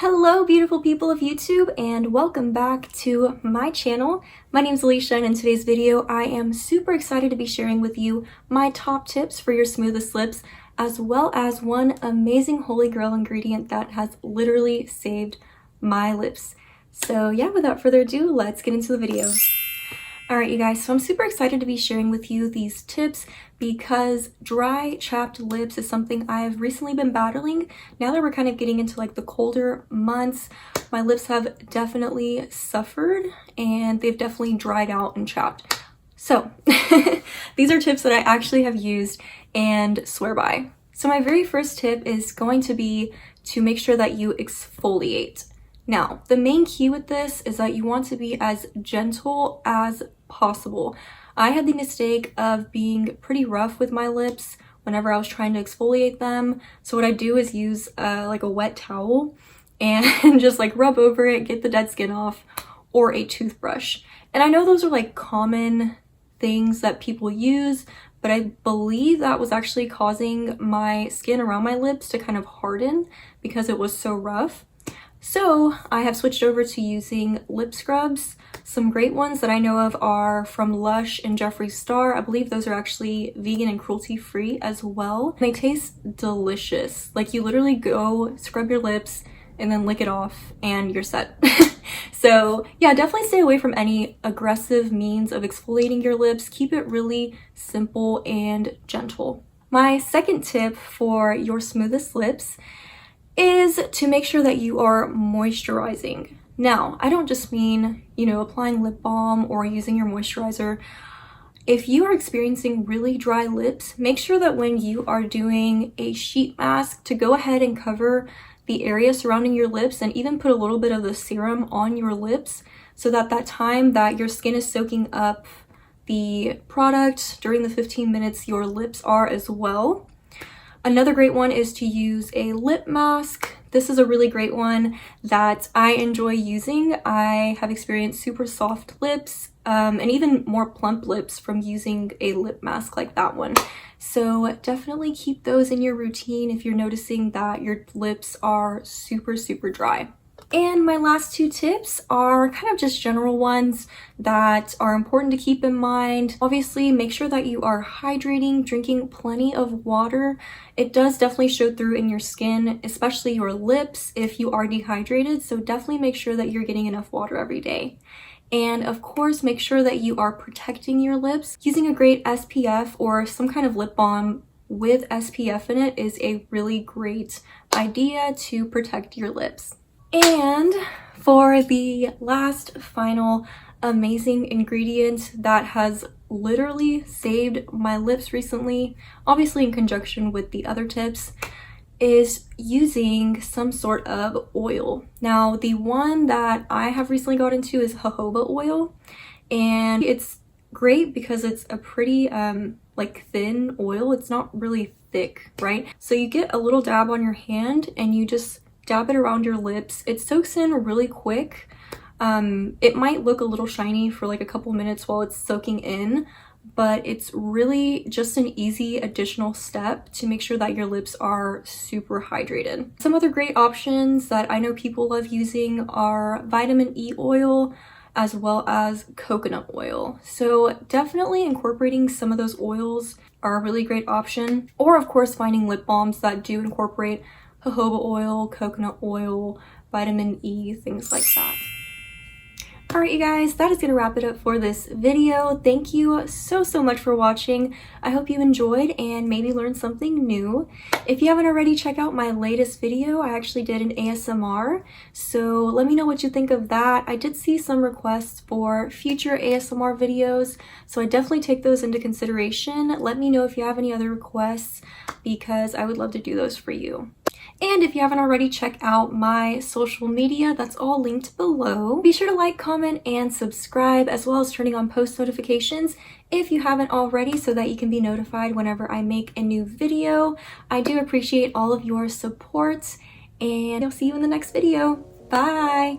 Hello beautiful people of YouTube and welcome back to my channel. My name is Alicia and in today's video I am super excited to be sharing with you my top tips for your smoothest lips, as well as one amazing holy grail ingredient that has literally saved my lips. So yeah, without further ado, let's get into the video. Alright you guys, so I'm super excited to be sharing with you these tips because dry, chapped lips is something I've recently been battling. Now that we're kind of getting into like the colder months, my lips have definitely suffered and they've definitely dried out and chapped. So these are tips that I actually have used and swear by. So my very first tip is going to be to make sure that you exfoliate. Now, the main key with this is that you want to be as gentle as possible. I had the mistake of being pretty rough with my lips whenever I was trying to exfoliate them. So what I do is use like a wet towel and just like rub over it, get the dead skin off, or a toothbrush. And I know those are like common things that people use, but I believe that was actually causing my skin around my lips to kind of harden because it was so rough. So I have switched over to using lip scrubs. Some great ones that I know of are from Lush and Jeffree Star. I believe those are actually vegan and cruelty free as well. They taste delicious. Like you literally go scrub your lips and then lick it off and you're set. So yeah, definitely stay away from any aggressive means of exfoliating your lips. Keep it really simple and gentle. My second tip for your smoothest lips is to make sure that you are moisturizing. Now, I don't just mean, applying lip balm or using your moisturizer. If you are experiencing really dry lips, make sure that when you are doing a sheet mask to go ahead and cover the area surrounding your lips and even put a little bit of the serum on your lips so that time that your skin is soaking up the product during the 15 minutes your lips are as well. Another great one is to use a lip mask. This is a really great one that I enjoy using. I have experienced super soft lips and even more plump lips from using a lip mask like that one. So definitely keep those in your routine if you're noticing that your lips are super dry. And my last two tips are kind of just general ones that are important to keep in mind. Obviously, make sure that you are hydrating, drinking plenty of water. It does definitely show through in your skin, especially your lips if you are dehydrated. So definitely make sure that you're getting enough water every day. And of course, make sure that you are protecting your lips. Using a great SPF or some kind of lip balm with SPF in it is a really great idea to protect your lips. And for the last final amazing ingredient that has literally saved my lips recently, obviously in conjunction with the other tips, is using some sort of oil. Now, the one that I have recently got into is jojoba oil, and it's great because it's a pretty like thin oil. It's not really thick, right? So you get a little dab on your hand and you just dab it around your lips. It soaks in really quick. It might look a little shiny for like a couple minutes while it's soaking in, but it's really just an easy additional step to make sure that your lips are super hydrated. Some other great options that I know people love using are vitamin E oil as well as coconut oil. So definitely incorporating some of those oils are a really great option. Or of course finding lip balms that do incorporate jojoba oil, coconut oil, vitamin E, things like that. Alright you guys, that is going to wrap it up for this video. Thank you so much for watching. I hope you enjoyed and maybe learned something new. If you haven't already, check out my latest video. I actually did an ASMR, so let me know what you think of that. I did see some requests for future ASMR videos, so I definitely take those into consideration. Let me know if you have any other requests because I would love to do those for you. And if you haven't already, check out my social media. That's all linked below. Be sure to like, comment, and subscribe, as well as turning on post notifications if you haven't already so that you can be notified whenever I make a new video. I do appreciate all of your support, and I'll see you in the next video. Bye!